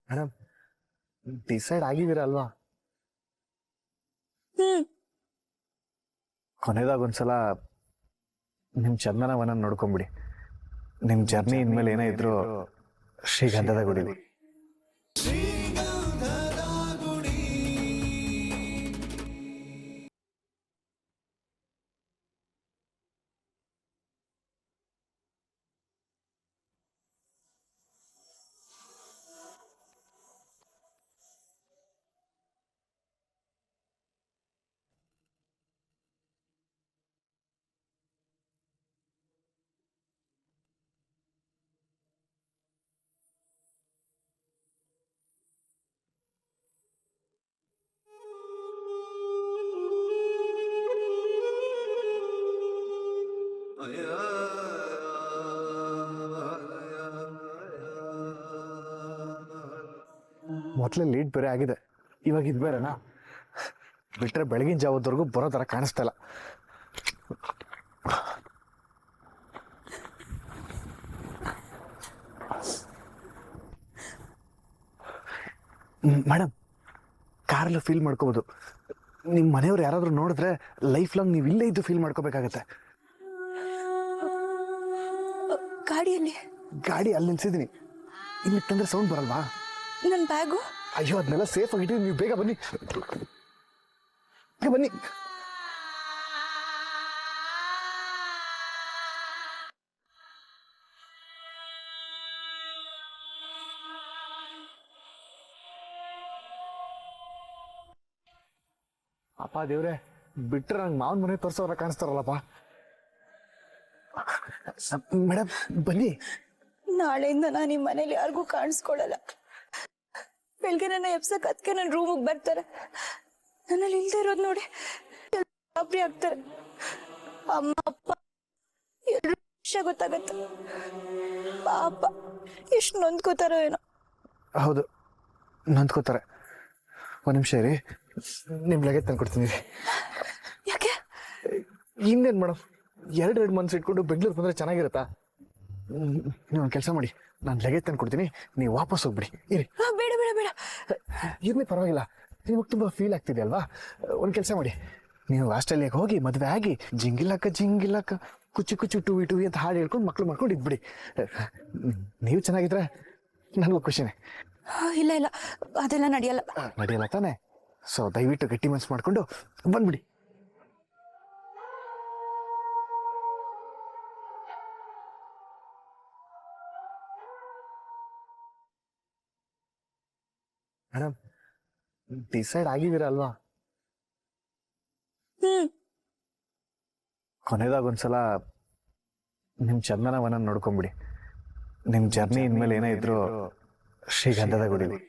Madam decide ಆಗಿದ್ದೀರಾ ಅಲ್ವಾ? ಕೊನೆದಾಗ ಒಂದ್ಸಲ ನಿಮ್ ಚಂದನವನ ನೋಡ್ಕೊಂಬಿಡಿ. ನಿಮ್ ಜರ್ನಿ ಇನ್ಮೇಲೆ ಏನೇ ಇದ್ರು ಶ್ರೀಗಂಧದ ಗುಡಿಲಿ. ಮೊದಲೇ ಲೇಟ್ ಬೇರೆ ಆಗಿದೆ, ಇವಾಗ ಇದು ಬೇರೆನಾ? ಬಿಟ್ರೆ ಬೆಳಗಿನ ಜಾವದವರೆಗೂ ಬರೋ ಥರ ಕಾಣಿಸ್ತಾ ಇಲ್ಲ. ಮೇಡಮ್ ಕಾರಲ್ಲೂ ಫೀಲ್ ಮಾಡ್ಕೋಬೋದು. ನಿಮ್ಮ ಮನೆಯವ್ರು ಯಾರಾದರೂ ನೋಡಿದ್ರೆ ಲೈಫ್ ಲಾಂಗ್ ನೀವು ಇಲ್ಲೇ ಇದ್ದು ಫೀಲ್ ಮಾಡ್ಕೋಬೇಕಾಗತ್ತೆ. ಗಾಡಿ ಅಲ್ಲಿ ನಿಲ್ಸಿದ್ದೀನಿ, ಇಲ್ಲಿ ತಂದ್ರೆ ಸೌಂಡ್ ಬರಲ್ವಾ? ನನ್ನ ಬ್ಯಾಗು? ಅಯ್ಯೋ ಅದನ್ನೆಲ್ಲ ಸೇಫ್ ಆಗಿಟ್ಟಿದ್ದೀನಿ, ನೀವು ಬೇಗ ಬನ್ನಿ ಬನ್ನಿ. ಅಪ್ಪ ದೇವ್ರೆ, ಬಿಟ್ರೆ ನಂಗೆ ಮಾವನ ಮನೆ ತೋರ್ಸೋರ ಕಾಣಿಸ್ತಾರಲ್ಲಪ್ಪ. ಮೇಡಮ್ ಬನ್ನಿ. ನಾಳೆಯಿಂದ ನಾನು ಈ ಮನೇಲಿ ಯಾರಿಗೂ ಕಾಣಿಸ್ಕೊಳ್ಳಲ್ಲ. ಬೆಳಗ್ಗೆ ನನ್ನ ಎಬ್ಸಕ್ ಅದಕ್ಕೆ ನನ್ನ ರೂಮಿಗೆ ಬರ್ತಾರೆ. ನನ್ನಲ್ಲಿ ಇಲ್ದೇ ಇರೋದು ನೋಡಿ ಗಾಬರಿ ಆಗ್ತಾರೆ. ಅಮ್ಮ ಅಪ್ಪ 2 ವರ್ಷ ಗೊತ್ತಾಗತ್ತೆ. ಪಾಪ ಎಷ್ಟು ನೊಂದ್ಕೋತಾರೋ ಏನೋ. ಹೌದು ನೊಂದ್ಕೋತಾರೆ. ಒಂದು ನಿಮಿಷ ರೀ, ನಿಮ್ ಲಗೇಜ್ ತಂದು ಕೊಡ್ತೀನಿ. ಯಾಕೆ? ಇನ್ನೇನು ಮೇಡಮ್, ಎರಡು ಮನ್ಸು ಇಟ್ಕೊಂಡು ಬೆಂಗಳೂರು ಬಂದ್ರೆ ಚೆನ್ನಾಗಿರುತ್ತಾ? ನೀವು ಒಂದು ಕೆಲಸ ಮಾಡಿ, ನಾನು ಲಗೇಜ್ ತಂದು ಕೊಡ್ತೀನಿ, ನೀವು ವಾಪಸ್ ಹೋಗ್ಬಿಡಿ. ಇರಿ. ಬೇಡ ಬೇಡ ಬೇಡ, ಇರ್ಲಿ ಪರವಾಗಿಲ್ಲ, ನಿಮಗೆ ತುಂಬ ಫೀಲ್ ಆಗ್ತಿದೆ ಅಲ್ವಾ? ಒಂದು ಕೆಲಸ ಮಾಡಿ, ನೀವು ಆಸ್ಟ್ರೇಲಿಯಾಗೆ ಹೋಗಿ ಮದುವೆ ಆಗಿ ಜಿಂಗಿಲ್ಲಕ್ಕ ಕುಚ್ಚು ಕುಚ್ಚು ಟೂವಿ ಟೂವಿ ಅಂತ ಹಾಡು ಹೇಳ್ಕೊಂಡು ಮಕ್ಳು ಮಾಡ್ಕೊಂಡು ಇದ್ಬಿಡಿ. ನೀವು ಚೆನ್ನಾಗಿದ್ರೆ ನನಗೂ ಖುಷಿನೇ. ಇಲ್ಲ ಇಲ್ಲ, ಅದೆಲ್ಲ ನಡೆಯಲ್ಲ ತಾನೆ? ಸೊ ದಯವಿಟ್ಟು ಗಟ್ಟಿ ಮನ್ಸು ಮಾಡ್ಕೊಂಡು ಬಂದ್ಬಿಡಿ. ಮೇಡಮ್ ಡಿಸೈಡ್ ಆಗಿದ್ದೀರಾ ಅಲ್ವಾ? ಕೊನೆದಾಗ ಒಂದ್ಸಲ ನಿಮ್ ಚಂದನವನ ನೋಡ್ಕೊಂಬಿಡಿ. ನಿಮ್ ಜರ್ನಿ ಇನ್ಮೇಲೆ ಏನೇ ಇದ್ರು ಶ್ರೀಗಂಧದ ಗುಡಿಲಿ.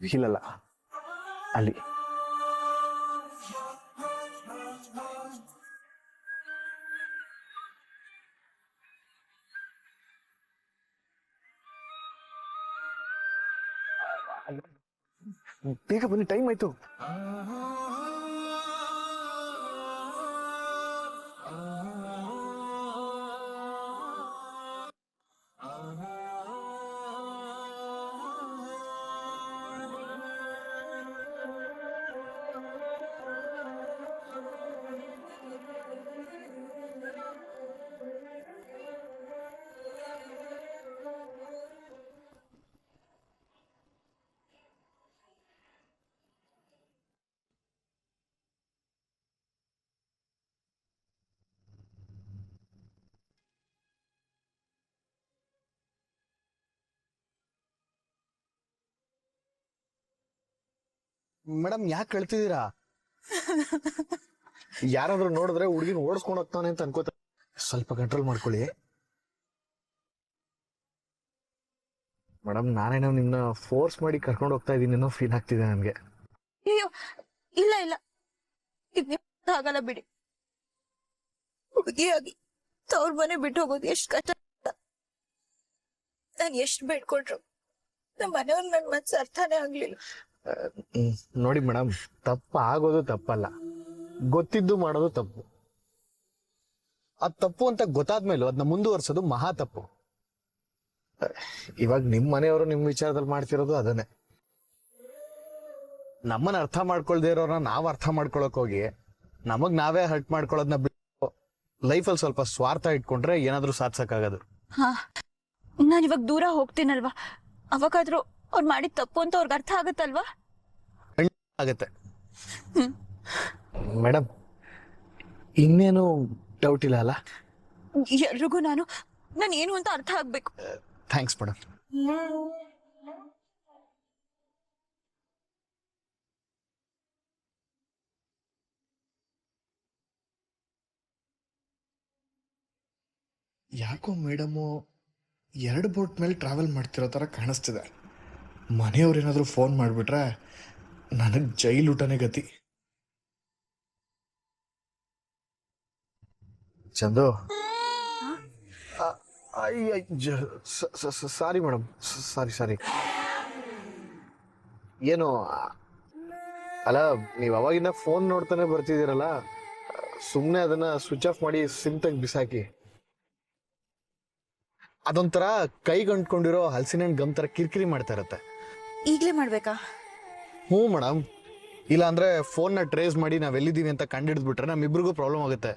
ಇಲ್ಲಲ್ಲ, ಅಲ್ಲಿ. ಬೇಗ ಬನ್ನಿ, ಟೈಮ್ ಆಯ್ತು. ಮೇಡಮ್ ಯಾಕೆ ಕಳ್ತಿದ್ದೀರಾ? ಯಾರಾದ್ರೂ ನೋಡಿದ್ರೆ ಹುಡುಗಿನ ಓಡಿಸ್ಕೊಂಡು ಹೋಗ್ತಾನೆ ಅಂತ ಅನ್ಕೋತ, ಸ್ವಲ್ಪ ಕಂಟ್ರೋಲ್ ಮಾಡ್ಕೊಳ್ಳಿ. ಮೇಡಮ್ ನಾನೇನೋ ನಿಮ್ನ ಫೋರ್ಸ್ ಮಾಡಿ ಕರ್ಕೊಂಡು ಹೋಗ್ತಾ ಇದ್ದೀನಿ ಅನ್ನೋ ಫೀಲ್ ಆಗ್ತಿದೆ ನನಗೆ. ಅಯ್ಯೋ ಇಲ್ಲ ಇಲ್ಲ, ಆಗಲ್ಲ ಬಿಡಿ. ಹುಡುಗಿಯಾಗಿ ತವ್ರ ಮನೆ ಬಿಟ್ಟು ಹೋಗೋದು ಎಷ್ಟು ಕಷ್ಟ. ನಾನು ಎಷ್ಟು ಬೇಡ್ಕೊಂಡ್ರು ನಮ್ಮ ಮನೆಯವ್ರು ನನ್ನ ಮನ್ಸು ಅರ್ಥನೇ ಆಗ್ಲಿಲ್ಲ. ನೋಡಿ ಮೇಡಮ್, ತಪ್ಪ ಆಗೋದು ತಪ್ಪಲ್ಲ, ಗೊತ್ತಿದ್ದು ಮಾಡೋದು ತಪ್ಪು. ಅದ್ ತಪ್ಪು ಅಂತ ಗೊತ್ತಾದ್ಮೇಲೂ ಅದನ್ನ ಮುಂದುವರ್ಸೋದು ಮಹಾ ತಪ್ಪು. ಇವಾಗ ನಿಮ್ ಮನೆಯವರು ನಿಮ್ ವಿಚಾರದಲ್ಲಿ ಮಾಡ್ತಿರೋದು ಅದನ್ನೇ. ನಮ್ಮನ್ನ ಅರ್ಥ ಮಾಡ್ಕೊಳ್ದೇ ಇರೋರನ್ನ ನಾವ್ ಅರ್ಥ ಮಾಡ್ಕೊಳಕ್ ಹೋಗಿ ನಮಗ್ ನಾವೇ ಹರ್ಟ್ ಮಾಡ್ಕೊಳ್ಳೋದನ್ನ ಬಿಟ್ಟು ಲೈಫಲ್ಲಿ ಸ್ವಲ್ಪ ಸ್ವಾರ್ಥ ಇಟ್ಕೊಂಡ್ರೆ ಏನಾದ್ರೂ ಸಾಧಿಸಕ್ಕಾಗದು. ಹಾ, ನಾನು ಇವಾಗ ದೂರ ಹೋಗ್ತೀನಲ್ವಾ, ಅವಾಗಾದ್ರೂ ಅವ್ರು ಮಾಡಿದ ತಪ್ಪು ಅಂತ ಅವ್ರಿಗೆ ಅರ್ಥ ಆಗುತ್ತಲ್ವಾ? ಆಗತ್ತೆ ಮೇಡಮ್. ಇನ್ನೇನು ಡೌಟ್ ಇಲ್ಲ ಅಲ್ಲ? ಎಲ್ರಿಗೂ ನಾನು ಏನು ಅಂತ ಅರ್ಥ ಆಗ್ಬೇಕು. Thanks madam. ಯಾಕೋ ಮೇಡಮು 2 ಬೋಟ್ ಮೇಲೆ ಟ್ರಾವೆಲ್ ಮಾಡ್ತಿರೋ ಥರ ಕಾಣಿಸ್ತಿದೆ. ಮನೆಯವ್ರು ಏನಾದರೂ ಫೋನ್ ಮಾಡಿಬಿಟ್ರೆ ನನಗೆ ಜೈಲು ಊಟನೇ ಗತಿ. ಚಂದು, ಸಾರಿ ಮೇಡಮ್, ಸಾರಿ. ಏನು ಅಲ್ಲ, ನೀವು ಅವಾಗಿಂದ ಫೋನ್ ನೋಡ್ತಾನೆ ಬರ್ತಿದ್ದೀರಲ್ಲ, ಸುಮ್ಮನೆ ಅದನ್ನ ಸ್ವಿಚ್ ಆಫ್ ಮಾಡಿ ಸಿಮ್ ತೆಗ್ ಬಿಸಾಕಿ. ಅದೊಂಥರ ಕೈಗಂಟ್ಕೊಂಡಿರೋ ಹಲಸಿನ ಹಣ್ಣು ಗಮ್ ತರ ಕಿರಿಕಿರಿ ಮಾಡ್ತಾ ಇರತ್ತೆ. ಈಗಲೇ ಮಾಡ್ಬೇಕಾ? ಹ್ಞೂ ಮೇಡಮ್. ಇಲ್ಲ ಅಂದ್ರೆ ಫೋನ್ನ ಟ್ರೇಸ್ ಮಾಡಿ ನಾವೆಲ್ಲಿದ್ದೀವಿ ಅಂತ ಕಂಡಿಡಿದ್ಬಿಟ್ರೆ ನಮ್ಮಿಬ್ರಿಗೂ ಪ್ರಾಬ್ಲಮ್ ಆಗುತ್ತೆ.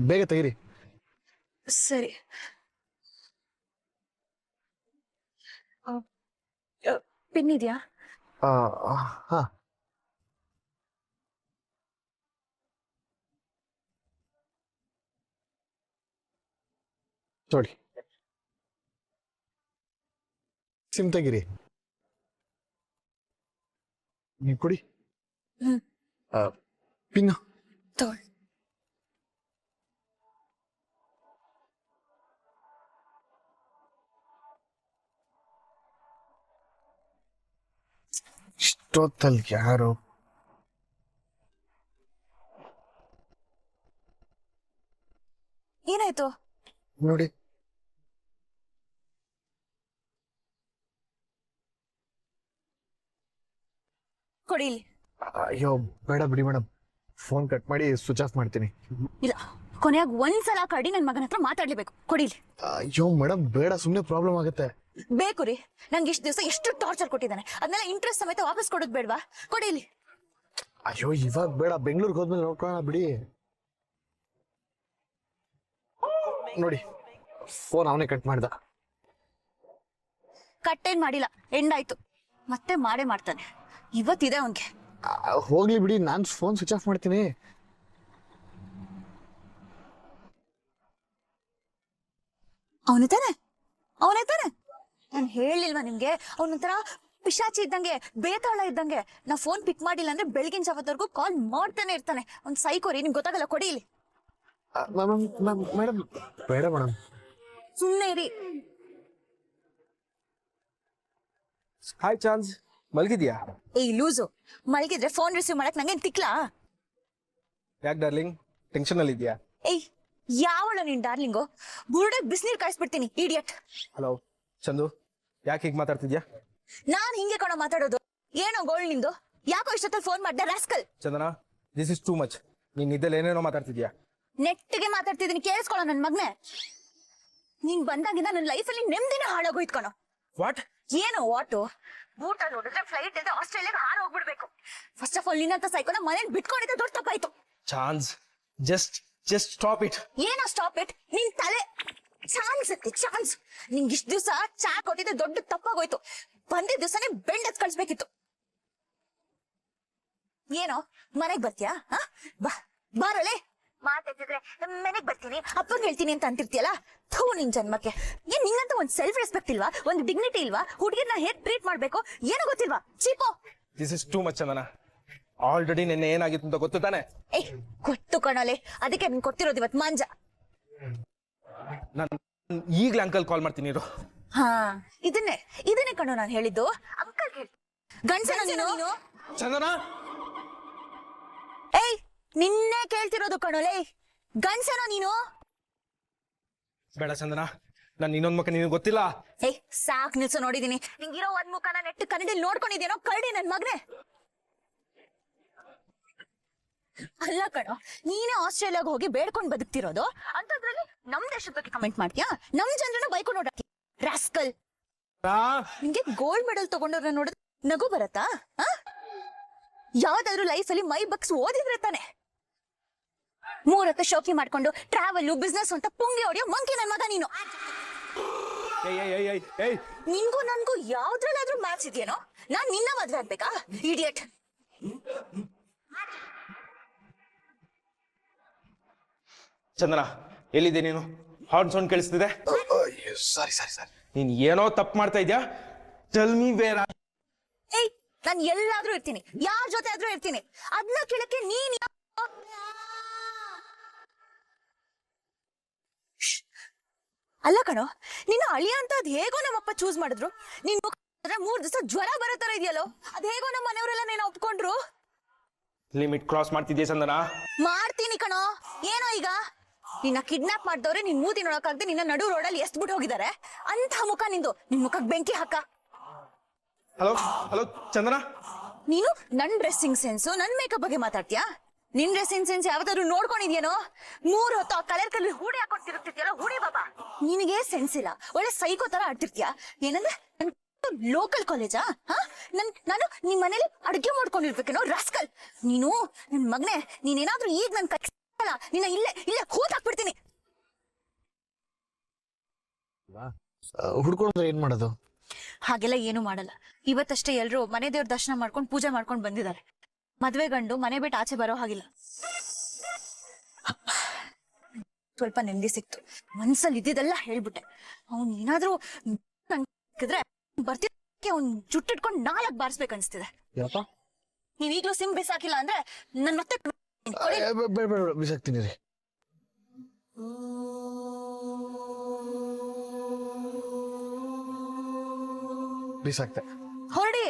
ಬೇಗ ತೆಗೀರಿ. ಸರಿ. ಪಿನ್ ಇದೆಯಾ? ಹಾ, ನೋಡಿ, ಸಿಮ್ ತೆಗಿರಿ. ನೀವು ಕೊಡಿ ಪಿನ್. ತಗೊಳ್ಳಿ. ಇಷ್ಟೊತ್ತಲ್ಲಿ ಯಾರು? ಏನಾಯ್ತು ನೋಡಿ. ಕೊಡಿ ಇಲ್ಲಿ. ಅಯ್ಯೋ ಬೇಡ ಬಿಡಿ ಮೇಡಮ್, ಫೋನ್ ಕಟ್ ಮಾಡಿ ಸ್ವಿಚ್ ಆಫ್ ಮಾಡ್ತೀನಿ. ಇಲ್ಲ, ಕೊನೆಯಾಗಿ ಒಂದ್ಸಲ ಕಡಿ ನನ್ನ ಮಗನ ಹತ್ರ ಮಾತಾಡ್ಲೇಬೇಕು. ಕೊಡಿ ಇಲ್ಲಿ. ಅಯ್ಯೋ ಮೇಡಮ್ ಬೇಡ, ಸುಮ್ಮನೆ ಪ್ರಾಬ್ಲಮ್ ಆಗುತ್ತೆ. ಬೇಕು ರೀ, ನಂಗೆ ಇಷ್ಟು ದಿವಸ ಎಷ್ಟು ಟಾರ್ಚರ್ ಕೊಟ್ಟಿದ್ದಾನೆ, ಅದನ್ನೆಲ್ಲ ಇಂಟ್ರೆಸ್ಟ್ ಸಮೇತ ವಾಪಸ್ ಕೊಡೋದು ಬೇಡವಾ? ಕೊಡಿ ಇಲ್ಲಿ. ಅಯ್ಯೋ ಇವಾಗ ಬೇಡ, ಬೆಂಗಳೂರಿಗೆ ಹೋದ್ಮೇಲೆ ನೋಡ್ಕೊಳ್ಳೋಣ ಬಿಡಿ. ನೋಡಿ, ಫೋನ್ ಅವನೇ ಕಟ್ ಮಾಡ್ದ. ಕಟ್ಟೇನ್ ಮಾಡಿಲ್ಲ, ಎಂಡ್ ಆಯ್ತು. ಮತ್ತೆ ಮಾಡೇ ಮಾಡ್ತಾನೆ. ಇವತ್ತಿದೆ ಅವನ್ಗೆ. ಹೋಗ್ಲಿ ಬಿಡಿ, ನಾನು ಫೋನ್ ಸ್ವಿಚ್ ಆಫ್ ಮಾಡ್ತೀನಿ. ಅವನೇ ತಾನೆ ನಾನು ಹೇಳಿಲ್ವಾ ನಿಮ್ಗೆ? ಅವನೊಂಥರ ಪಿಶಾಚಿ ಇದ್ದಂಗೆ, ಬೇತಾಳ ಇದ್ದಂಗೆ. ನಾ ಫೋನ್ ಪಿಕ್ ಮಾಡಿಲ್ಲ ಅಂದ್ರೆ ಬೆಳಗಿನ ಜಾವದವರೆಗೂ ಕಾಲ್ ಮಾಡ್ತಾನೆ ಇರ್ತಾನೆ. ಅವ್ನ್ ಸೈಕೋರಿ, ನಿಮ್ಗೆ ಗೊತ್ತಾಗಲ್ಲ. ಕೊಡಿ ಇಲ್ಲಿ. ಮೇಡಮ್ ಬೇಡ ಮೇಡಮ್, ಸುಮ್ಮನೆ ಇರಿ. ಹಾಯ್ ಚಾನ್ಸ್, ಮಲಗಿದ್ಯಾ? ಏಯ್ ಲೂಸು, ಮಲಗಿದ್ರೆ ಫೋನ್ ರಿಸೀವ್ ಮಾಡಕ್ ನಂಗೇನ್ ತಿಕ್ಲಾ? ಯಾಕೆ ಡಾರ್ಲಿಂಗ್, ಟೆನ್ಷನ್ ಅಲ್ಲಿ ಇದೆಯಾ? ಏಯ್, ಯಾವಳ ನಿನ್ ಡಾರ್ಲಿಂಗು? ಬುರುಡೆಗ್ ಬಿಸಿನೀರ್ ಕಾಯಿಸ್ಬಿಡ್ತೀನಿ, ಇಡಿಯಟ್. ಹಲೋ ಚಂದು, ಯಾಕೆ ಹೀಗೆ ಮಾತಾಡ್ತಿದ್ಯಾ? ನಾನ್ ಹಿಂಗೆ ಕಣೋ ಮಾತಾಡೋದು. ಏನೋ ಗೋಳ್ ನಿಂದು? ಯಾಕೋ ಇಷ್ಟೊತ್ತಲ್ಲಿ ಫೋನ್ ಮಾಡ್ದೆ rascal? Chandana, this is too much. ನೀನ್ ಇದ್ದಲ್ಲಿ ಏನೇನೋ ಮಾತಾಡ್ತಿದ್ಯಾ. ನೆಟ್ಟಿಗೆ ಮಾತಾಡ್ತಿದ್ದೀನಿ, ಕೇಳಿಸ್ಕೊಳ್ಳೋ ನನ್ ಮಗ್ನೆ. ನೀನ್ ಬಂದಾಗಿಂದ ನನ್ನ ಲೈಫಲ್ಲಿ ನೆಮ್ಮದಿನ ಹಾಳಾಗೋಯ್ತು ಕಣೋ. ವಾಟ್? ಏನು ವಾಟು? ಊಟ ನೋಡಿದ್ರೆ ಫ್ಲೈಟ್ ಇದೆ ಆಸ್ಟ್ರೇಲಿಯಾಗ ಹಾರ ಹೋಗ್ಬಿಡ್ಬೇಕು. ಫಸ್ಟ್ ಆಫ್ ಆಲ್ ನಿನ್ನಂತ ಸೈಕೋನ ಮನೇಲಿ ಬಿಟ್ಕೊಂಡಿದ್ದೆ ದೊಡ್ಡ ತಪ್ಪಾಯ್ತು. Chance, just stop it. ಏನೋ ಸ್ಟಾಪ್ ಇಟ್? ನಿನ್ ತಲೆ ಚಾನ್ಸ್. ನಿಂಗೆ ಇಷ್ಟ ದಿವಸ ಚಾ ಕೊಟ್ಟಿದ್ದೆ ದೊಡ್ಡ ತಪ್ಪಾಗೋಯ್ತು. ಬಂದಿದ್ದ ದಿವಸನೇ ಬೆಂಡ್ ಎತ್ ಕಳ್ಸ್ಬೇಕಿತ್ತು. ಏನೋ ಮನೆಗ್ ಬರ್ತೀಯಾ? ಬಾರಲೆ. ಮಾತಾಡ್ತಿದ್ರೆ ಮನೆಗ್ ಬರ್ತೀನಿ, ಅಪ್ಪಂಗ್ ಹೇಳ್ತೀನಿ ಅಂತ ಅಂತಿರ್ತೀಯಲ್ಲ. ಥೂ, ನಿನ್ ಜನ್ಮಕ್ಕೆ. ಏನ್ ನಿನ್ನಂತ ಒಂದ್ ಸೆಲ್ಫ್ ರೆಸ್ಪೆಕ್ಟ್ ಇಲ್ವಾ? ಒಂದ್ ಡಿಗ್ನಿಟಿ ಇಲ್ವಾ? ಹುಡುಗಿರ್ನ ಹೇಗ್ ಟ್ರೀಟ್ ಮಾಡ್ಬೇಕು ಏನೋ ಗೊತ್ತಿಲ್ವಾ? ಚೀಪೋ. This is too much Chandana. Already ನಿನ್ನೆ ಏನಾಗಿತ್ತು ಅಂತ ಗೊತ್ತು ತಾನೆ? ಏಯ್, ಗೊತ್ತು ಕಣಲೆ, ಅದಕ್ಕೆ ನಿನ್ ಕೊಟ್ಟಿರೋದು ಇವತ್ ಮಾಂಜ. ನಾನು ಈಗ್ಲೇ ಅಂಕಲ್ ಕಾಲ್ ಮಾಡ್ತೀನಿ ಇರು. ಹಾ, ಇದನ್ನೇ ಕಣೋ ನಾನು ಹೇಳಿದ್ದು. ಅಂಕಲ್ ಹೇಳಿ ಗಂಡಸನ ನೀನು? ಚಂದನ, ಏಯ್, ನಿನ್ನೆ ಕೇಳ್ತಿರೋದು ಕಣೋಲೆ. ಗಂಡಸನ ನೀನು? ಬೇಡ ಚಂದನ, ನಾನು ಇನ್ನೊಂದ್ ಮುಖ ನಿನಗೆ ಗೊತ್ತಿಲ್ಲ. ಏಯ್, ಸಾಕ್ ನಿಲ್ಸು. ನೋಡಿದೀನಿ ನಿಂಗಿರೋ ಒಂದ್ ಮುಖನ ನೆಟ್ಟು ಕನ್ನಡಿ ನೋಡ್ಕೊಂಡಿದ್ಯೇನೋ ಕರಡಿ ನನ್ ಮಗ್ನೆ. ಅಲ್ಲ ಕಣೋ, ನೀನೇ ಆಸ್ಟ್ರೇಲಿಯಾಗ ಹೋಗಿ ಬೇಡ್ಕೊಂಡ್ ಬದುಕ್ತಿರೋದು ಅಂತದ್ರಲ್ಲಿ ನಮ್ ದೇಶದ ಬಗ್ಗೆ ಕಮೆಂಟ್ ಮಾಡ್ತೀಯಾ? ನಮ್ ಜನರನ್ನ ಬೈಕೊಂಡು ನೋಡಕ್ಕೆ ರಾಸ್ಕಲ್. ನಿಂಗೆ ಗೋಲ್ಡ್ ಮೆಡಲ್ ತಗೊಂಡವ್ರನ್ನ ನೋಡಿದ್ರೆ ನಗು ಬರತ್ತಾ? ಯಾವ್ದಾದ್ರು ಲೈಫ್ ಅಲ್ಲಿ ಮೈ ಬಗ್ಸ್ ಓದಿದ್ರೆ ತಾನೆ. 3 ಹೊತ್ತು ಶೋಕಿ ಮಾಡ್ಕೊಂಡು ಟ್ರಾವೆಲ್ ಬಿಸ್ನೆಸ್ ಅಂತ ಪುಂಗಿ ಹೊಡಿಯೋ ಮಂಕಿ ನನ್ ಮಗ ನೀನು. ನಿನ್ಗೂ ನನ್ಗೂ ಯಾವ್ದ್ರಲ್ಲಾದ್ರೂ ಮ್ಯಾಚ್ ಇದೆಯೇನೋ? ನಾನ್ ನಿನ್ನ ಮದ್ವೆ ಆಗ್ಬೇಕಾ ಇಡಿಯಟ್? ಚಂದನ ಎಲ್ಲಿದೆ ನೀನು? ಹಾರ್ನ್ ಸೌಂಡ್ ಕೇಳಿಸ್ತಿದೆ. ಸಾರಿ ಸಾರಿ ಸಾರಿ. ನೀನ್ ಏನೋ ತಪ್ಪು ಮಾಡ್ತಾ ಇದ್ಯಾ. Tell me where. ಏಯ್, ನಾನ್ ಎಲ್ಲಾದ್ರೂ ಇರ್ತೀನಿ, ಯಾರ ಜೊತೆ ಆದ್ರೂ ಇರ್ತೀನಿ. ಅದನ್ನ ಕೇಳಕ್ಕೆ ನೀನ್ ಅಲ್ಲ ಕಣೋ, ನಿನ್ನ ಅಳಿಯ ಅಂತ ಅದ್ ಹೇಗೋ ನಮ್ಮಪ್ಪ ಚೂಸ್ ಮಾಡಿದ್ರು. ನೀನ್ 3 ದಿವಸ ಜ್ವರ ಬರೋ ತರ ಇದೆಯಲ್ಲೋ, ಅದ್ ಹೇಗೋ ನಮ್ಮ ಮನೆಯವರೆಲ್ಲ ನೀನ ಒಪ್ಕೊಂಡ್ರು. ಲಿಮಿಟ್ ಕ್ರಾಸ್ ಮಾಡ್ತಿದ್ಯಾ ಚಂದನ? ಮಾಡ್ತೀನಿ ಕಣೋ. ಏನೋ ಈಗ ನಿನ್ನ ಕಿಡ್ನಾಪ್ ಮಾಡ್ದವ್ರೆ ನಿನ್ ಮೂತಿ ನೋಡಕ್ಕಾಗ್ದೆ ನಿನ್ನ ನಡು ರೋಡಲ್ಲಿ ಎಸ್ಬಿಟ್ಟು ಹೋಗಿದ್ದಾರೆ. ಅಂತ ಮುಖ ನಿಂದು, ನಿನ್ ಮುಖಕ್ ಬೆಂಕಿ ಹಾಕ. ಹಲೋ ಹಲೋ ಚಂದನ, ನೀನು ನನ್ ಡ್ರೆಸ್ಸಿಂಗ್ ಸೆನ್ಸು ನನ್ ಮೇಕಪ್ ಬಗ್ಗೆ ಮಾತಾಡ್ತೀಯಾ? ನಿನ್ ಡ್ರೆಸ್ಸಿಂಗ್ ಸೆನ್ಸ್ ಯಾವತ್ತಾದ್ರು ನೋಡ್ಕೊಂಡಿದ್ಯೇನೋ? 3 ಹೊತ್ತು ಆ ಕಲರ್ ಕಲ್ಲಿ ಹೂಡಿ ಹಾಕೊಂಡು ತಿರುಗ್ತಿದ್ಯಲ್ಲ, ಹೂಡಿ ಬಾಬಾ. ನಿನಗೆ ಸೆನ್ಸ್ ಇಲ್ಲ, ಒಳ್ಳೆ ಸೈಕೋ ತರ ಆಡ್ತಿರ್ತೀಯ. ಏನಂದ್ರೆ ಲೋಕಲ್ ಕಾಲೇಜಾ? ನಾನು ನಿಮ್ ಮನೇಲಿ ಅಡ್ಗೆ ಮಾಡ್ಕೊಂಡಿರ್ಬೇಕೇನೋ ರಾಸ್ಕಲ್ ನೀನು. ನನ್ ಮಗನೇ, ನೀನೇನಾದ್ರೂ ಈಗ ನನ್ ಕೈ ನಿನ್ನ ಇಲ್ಲೇ ಇಲ್ಲೇ ಕೂತ್ ಹಾಕ್ಬಿಡ್ತೀನಿ. ಹುಡ್ಕೊಂಡ್ರೆ ಏನ್ ಮಾಡೋದು? ಹಾಗೆಲ್ಲ ಏನು ಮಾಡಲ್ಲ. ಇವತ್ತಷ್ಟೇ ಎಲ್ರು ಮನೆ ದೇವ್ರ ದರ್ಶನ ಮಾಡ್ಕೊಂಡು ಪೂಜೆ ಮಾಡ್ಕೊಂಡು ಬಂದಿದ್ದಾರೆ. ಮದ್ವೆ ಗಂಡು ಮನೆ ಬಿಟ್ಟು ಆಚೆ ಬರೋ ಹಾಗಿಲ್ಲ. ಸ್ವಲ್ಪ ನೆಮ್ಮದಿ ಸಿಕ್ತು. ಮನ್ಸಲ್ಲಿ ಇದ್ದಿದ್ದೆಲ್ಲ ಹೇಳ್ಬಿಟ್ಟೆ. ಅವ್ನ್ ಏನಾದ್ರೂ ಬರ್ತಿದ್ದಕ್ಕೆ ಅವ್ನ್ ಜುಟ್ಟಿಟ್ಕೊಂಡು 4 ಬಾರಿಸ್ಬೇಕು ಅನ್ಸ್ತಿದೆ. ನೀವ್ ಈಗ್ಲೂ ಸಿಮ್ ಬಿಸಾಕಿಲ್ಲ ಅಂದ್ರೆ ನನ್ ಮತ್ತೆ ಬಿಸಾಕ್ತೀನಿ ರೀ. ಬಿಸಾಕ್ತೆ. ಹೊರಡಿ.